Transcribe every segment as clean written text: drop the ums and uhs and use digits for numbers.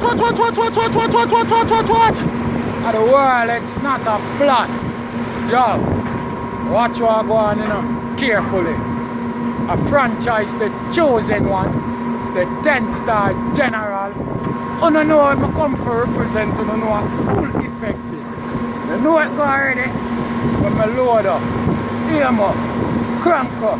Watch. At the world, it's not a plot. Yo, watch what go on, you know, carefully. A franchise, the chosen one, the 10-star general. You don't know what I come for represent, you don't know what full effective. You know it go already? When I load up, aim up, crank up,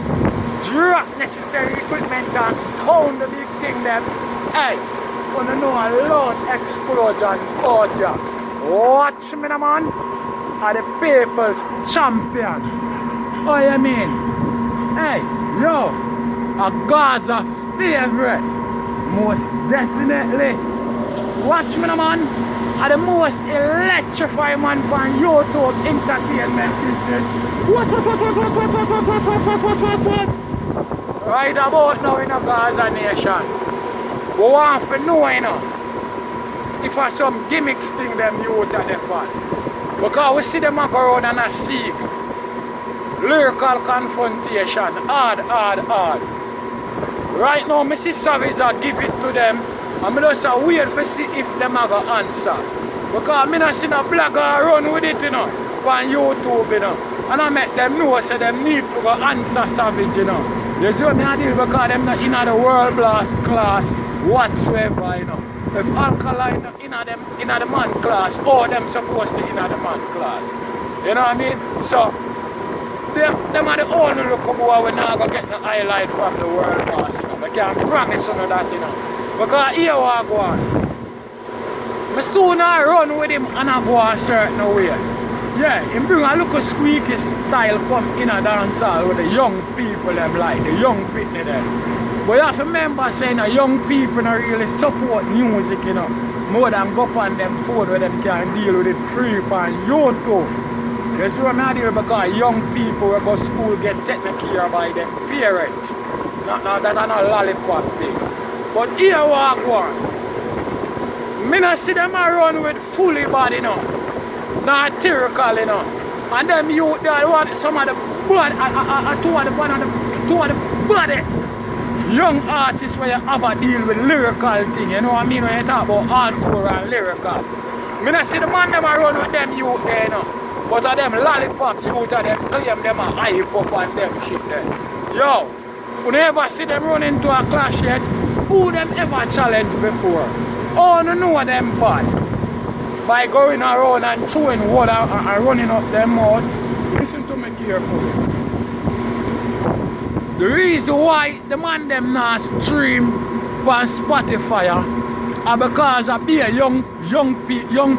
drop necessary equipment and sound the big thing them. Hey, you don't know a loud explosion out here. Watch me now, man. Are the people's champion. Oh, you mean? Hey, yo, a Gaza favorite. Most definitely. Watch me now, man. Are the most electrifying man on YouTube entertainment business. What? Right about now in a Gaza nation. We want to know, you know, if I some gimmicks thing them youth at them part. Because we see them go around and seek lyrical confrontation, hard. Right now, Mrs. Savage give it to them, and I just wait to see if them are going to answer. Because I don't see no blogger run with it, you know, on YouTube, you know. And I make them know so them need to go answer Savage, you know. You see what I deal because them not in the world blast class whatsoever, you know. If Alkaline in the man class, or them supposed to in the man class. You know what I mean? So, them are the only look boy we're not going to get the highlight from the world boss, you know. I can't promise you that, you know. Because here what I go on. I soon run with him and I go a certain way. Yeah, him bring a little squeaky style come in a dance hall with the young people them like, the young pitney them. But you have to remember saying that young people don't really support music, you know. More than go on them phone where them can deal with it free on YouTube. You see what I deal because young people who go to school get taken care of by their parents. Now that's not a lollipop thing. But here what I go on. I don't see them around with fully body, you know. Not theoretical, you know. And them youth they want some of the two of the baddest young artists where you have a deal with lyrical thing, you know what I mean, when you talk about hardcore and lyrical. I don't see the man them around with them youth there, you know. But of them lollipop youth of them claim them a hype up and them shit there. Yo, you never see them run into a clash yet? Who them ever challenged before? Oh, no know them bad. By going around and throwing water and running up their mouth. Listen to me carefully. The reason why the man them not stream on Spotify are because of be a young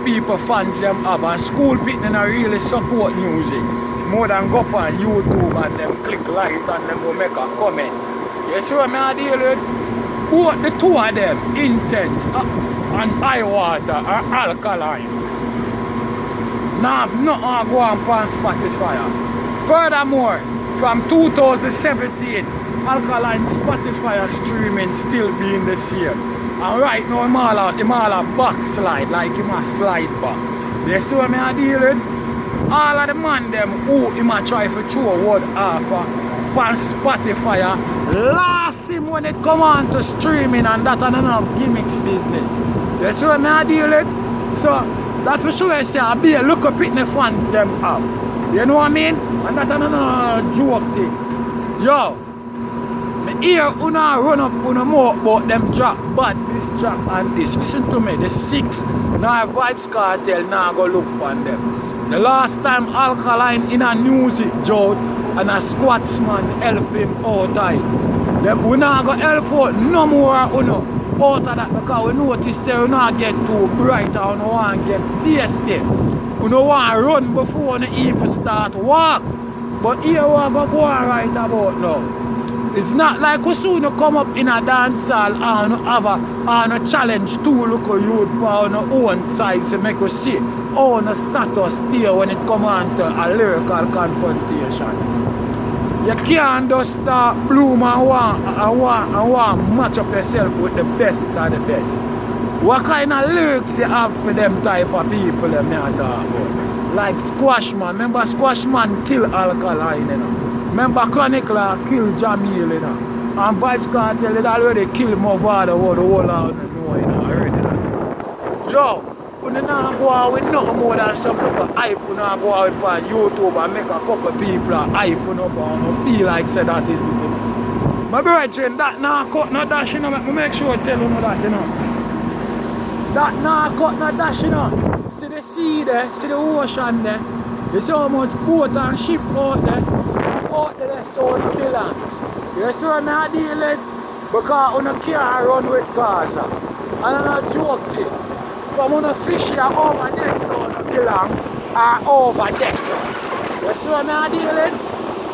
people fans them have and school people not really support music. More than go on YouTube and them click like and them go make a comment. You see what I deal with? Both the two of them, Intense and High Water or Alkaline. Now have nothing go on Spotify. Furthermore, from 2017, Alkaline Spotify streaming still being the same. And right now, I'm all a backslide, like him a slide back. You see what I deal with? All of the man them who him a try to throw a word off on Spotify, last him when it come on to streaming and that and enough gimmicks business. You see what I deal with? So, that for sure I say, I be a look up at the fans them have. You know what I mean? And that's another joke thing. Yo, me hear una run up una more about them drop bad this drop and this. Listen to me, the 6 now Vybz Kartel now go look on them. The last time Alkaline in a music joke and a Squatsman help him out time. Them we not go help out no more out of that because we notice say we not get too bright and we want to get feisty. We don't want to run before we even start walk. But here we go on right about now. It's not like we soon come up in a dance hall and have a challenge two local youth for our own size to make us see how the status stay when it comes on to a lyrical confrontation. You can't just start bloom and want match up yourself with the best of the best. What kind of lyrics you have for them type of people them you talk about? Like Squashman, remember Squashman kill Alkaline, you know? Remember Chronicler kill Jamil, you know? And Vybz Kartel it already kill Movado, what the whole out know, you know, already that. Yo, you not go out with nothing more than some people hype. You not go out with on YouTube and make a couple people hype you up and feel like say that is it. My brethren, that nah cut no dash, you know, make sure I tell you that, you know. That nah cut no dash, you know. See the sea there, see the ocean there. You see how much boat and ship out there. Out there, so it belongs. You see what I deal with? Because you can't run with Gaza. And I'm not joking. From when you fish here over there, so it belong, or over there, so. You see what I deal with?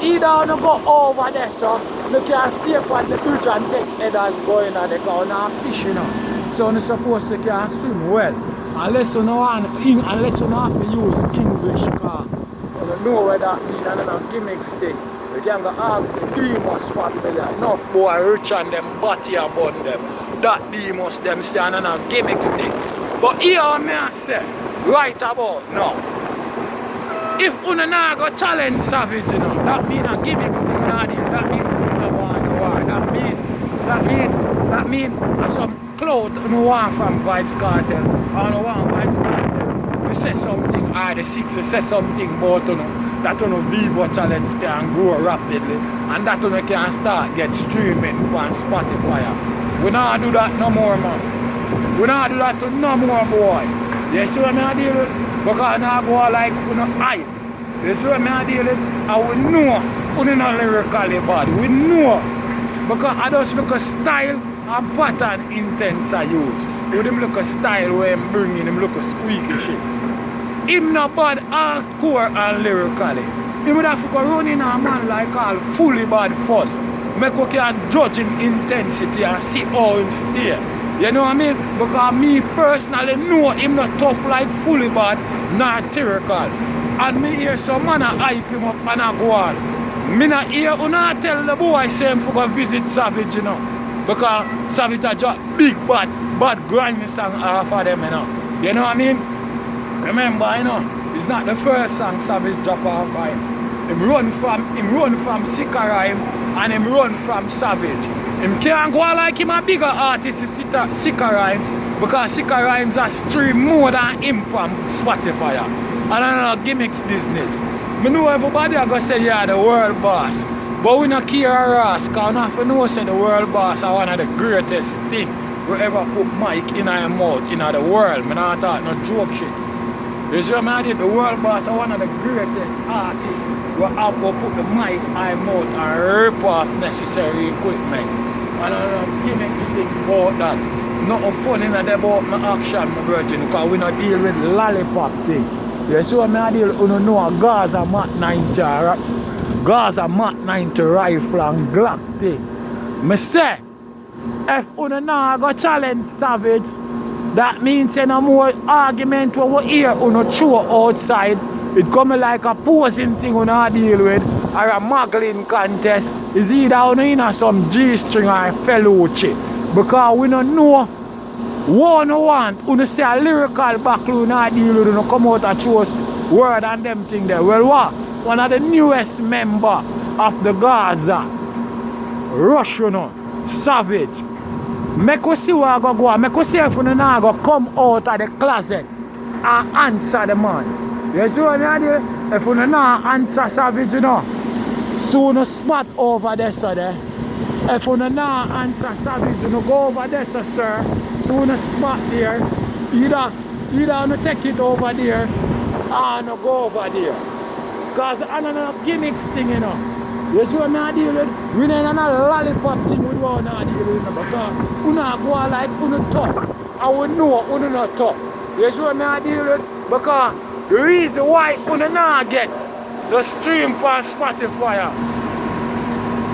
Either you go over there, so you can stay on the bridge and take headers going on the car and fish, you know. So you're supposed to can swim well. Unless you know have to use English car. You don't know whether that means another gimmick stick. You can go ask the Demos family, enough boy rich and them body about them. That Demos them say another gimmick stick. But here me I say, right about now. If you not go challenge Savage, you know, that means a gimmick stick not here. That means you don't want to war. That mean some clothes you want from Vybz Kartel. I don't want Vybz Kartel. If you say something, or the six say something about you know, that you know Vivo challenge can grow rapidly and that you know can start get streaming on Spotify. We not do that no more, man. We not do that to no more, boy. You see what I deal with? Because I go like you know hype. You see what I deal with? And we know we not lyrically bad. We know. Because I just look a style and pattern intense I use. With him look a style where I'm bringing him look a squeaky shit. Him not bad hardcore and lyrically. He would have to go running a man like all fully bad first. Make we can judge him intensity and see how him stay. You know what I mean? Because me personally know him not tough like fully bad, not lyrical. And me hear some man hype him up and I go on. Me not hear who not tell the boy say him for go visit Savage, you know. Because Savage a drop big bad grimy song off of them, you know. You know what I mean? Remember, you know, it's not the first song Savage drop off of him. Him run from Sika Rhyme and him run from Savage. Him can't go like him a bigger artist Sika Rhymes because Sika Rhymes a stream more than him from Spotify. And I know gimmicks business. I know everybody are going to say yeah the world boss. But we not care a ass because we have to know say the world boss are one of the greatest thing we ever put mic in our mouth in the world. I not talk no joke shit. You see what I did? The world boss are one of the greatest artists who have to put the mic in our mouth and rip off necessary equipment. And I don't gimmicks thing about that. Nothing funny about my action, my virgin, because we not deal with lollipop thing. You see what I deal with? You know a Gaza Mat 90 Gaza Mat 90 rifle and Glock thing. I say, if you not go challenge Savage, that means no more argument when we hear you throw outside. It come like a posing thing you not deal with or a muggling contest. It's either you in some G-string or a fellow-chi. Because we don't know what you want. You say a lyrical back you not deal with, you come out and choose word and them thing there. Well what? One of the newest member of the Gaza Rush, you know, Savage. Make us see what I go on. Make us see if you not go come out of the closet and answer the man. You see what I do? If you not answer Savage, you know, soon spot over there, so there. If you not answer Savage, you know, go over there, so, sir. Soon spot there. Either you take it over there or you go over there. Because I don't know gimmicks thing, you know. You see what I deal with? We don't have a lollipop thing we don't deal with. Because we don't go like we not tough. And we know we not tough. You see what I deal with? Because the reason why we not get the stream for Spotify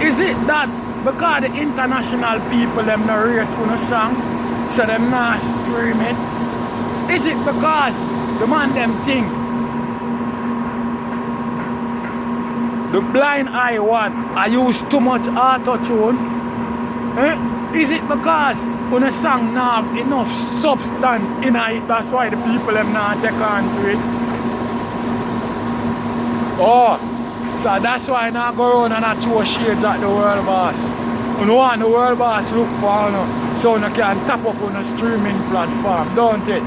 is it that because the international people them not rate on a song, so them not stream it? Is it because the man them think the blind eye one I use too much auto-tune? Is it because when a song not have enough substance in it, that's why the people them not take on to it? Oh, so that's why I not go around and I throw shades at the world boss. You want the world boss look for you, so you can tap up on a streaming platform, don't it?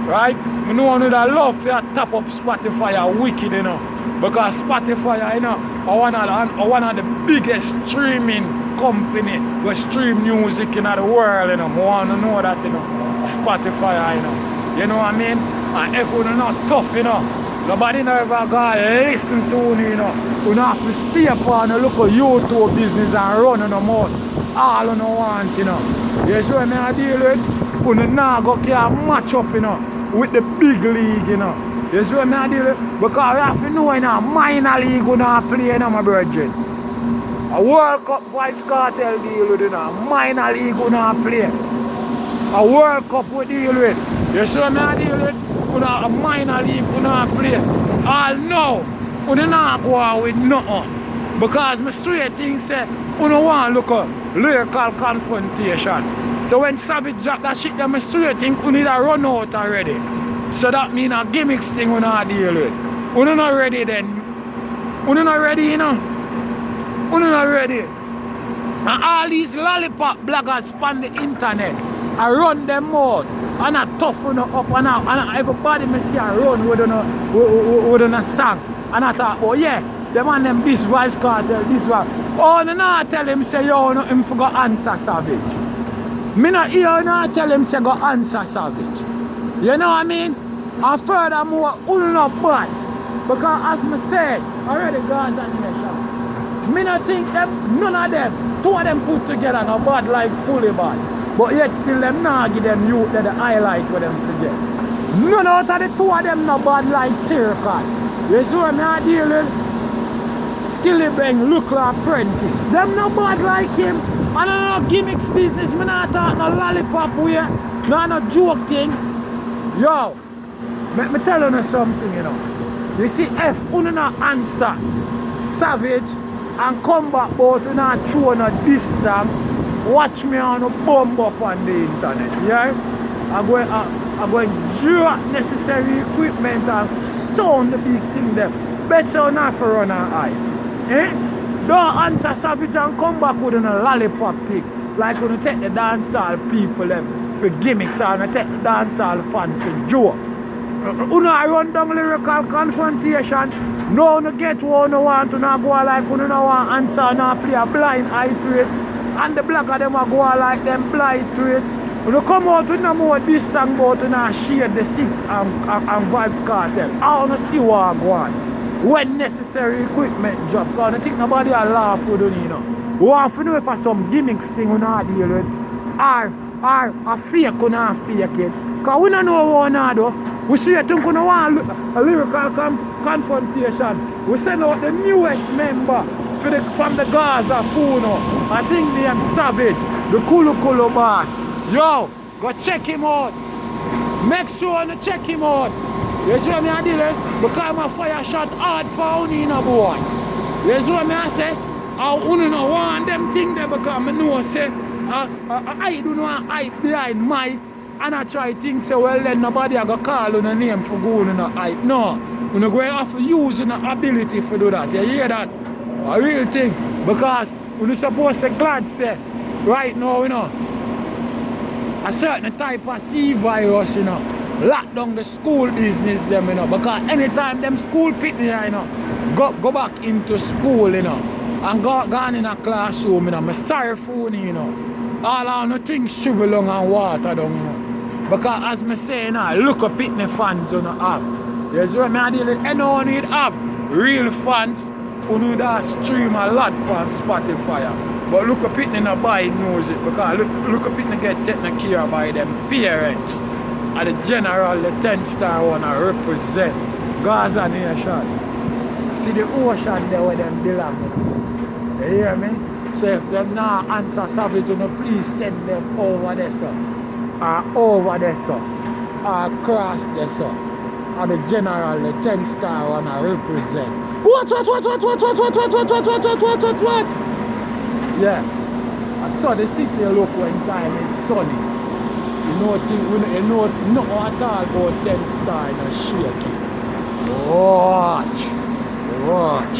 right? I know one that love to top up Spotify are wicked, you know. Because Spotify, you know, are one of the biggest streaming company who stream music in the world, you know. I want to know that, you know. Spotify, you know. You know what I mean? And if you're not tough, you know, nobody never gonna listen to you, you know. You have to stay upon and look at YouTube business and run on the mouth. All you know want, you know. You see what I deal with? You now go can match up, you know, with the big league, you know. You see what I deal with? Because you have to know, you know, minor league you not play, you know, my brethren. A World Cup Vybz Kartel deal with, you know. Minor league you not play. A World Cup we deal with. You see what I deal with? You know, a minor league you not play. All now, you not go on with nothing. Because my straight thing say, you don't want to look at lyrical confrontation. So when Savage drop that shit, then my straight think you need to run out already. So that means a gimmicks thing you not deal with. You not ready then. You not ready, you know. You not ready. And all these lollipop bloggers on the internet, I run them out. And I toughen up and everybody me see I run with a song. And I thought, oh yeah, the man them this Vybz Kartel, this one. Oh, no, I tell him say, yo, no, him for go answer Savage. Me not hear no tell him say go answer Savage. You know what I mean? And furthermore, you not bad. Because as me said, already Gaza Nation. Me not think them, none of them, two of them put together no bad like fully bad. But yet still them not give them youth the highlight for them to get. None out of the two of them no bad like Tyrkal. You see what I deal with? Skillibeng look like Apprentice. Them no bad like him. I don't know gimmicks business. Me not talk no lollipop way. No joke thing. Yo, let me tell you something, you know. You see, if you not answer Savage and come back about you not throw no this song, watch me on a bomb up on the internet, yeah? I'm going to drop necessary equipment and sound the big thing there. Better not for run an eye. Eh? Don't answer Savage and come back with a lollipop thing. Like when you take the dancehall people them for gimmicks and you take the dancehall fans to joke. You know I run down lyrical confrontation. No you get what you want to not go like you don't want answer and not play a blind eye to it. And the blogger them a go like them blind to it. When you come out with no more this song about you not share the 6 and Vybz Kartel. I want to see what I go on. When necessary equipment drop. Because I think nobody will laugh with you, you know. We want to know if it's some gimmicks thing we not deal with. Or a fake we not fake it. Because we don't know what we not do. We see think we don't want a lyrical confrontation. We send out the newest member from the Gaza Puno. I think named Savage, the Kulu Kulu boss. Yo, go check him out. Make sure you check him out. You see what I deal? Because my fire shot hard pound in a boy. You see what I say? I don't want them things there because I know say I do not hide behind my and I try to think say well then nobody I go call on a name for going on a hype. No. You're going to have to use your ability for do that. You hear that? A real thing. Because you're supposed to glad say right now, you know, a certain type of C virus, you know, lock down the school business them, you know, because anytime them school pitney, you know, go back into school, you know, and gone in a classroom, you know, I'm sorry for you, you know. All I know things sugar long and water down, you know. Because as me say, you know, look up pitney fans on the app. You see what I deal with? Anyone need app, real fans who need that stream a lot on Spotify. But look up pitney not buy knows it because look up pitney get taken care of by them parents. And the general, the 10-star one I represent Gaza Nation. See the ocean there where them belong, you know. You hear me? So if them not answer Savage, you know, please send them over there, sir. Or over there, sir. Or across there, sir. And the general, the 10-star one I represent. What? Yeah. I saw the city look one time, it's sunny. You know nothing at all about 10-star in a shaky. Watch.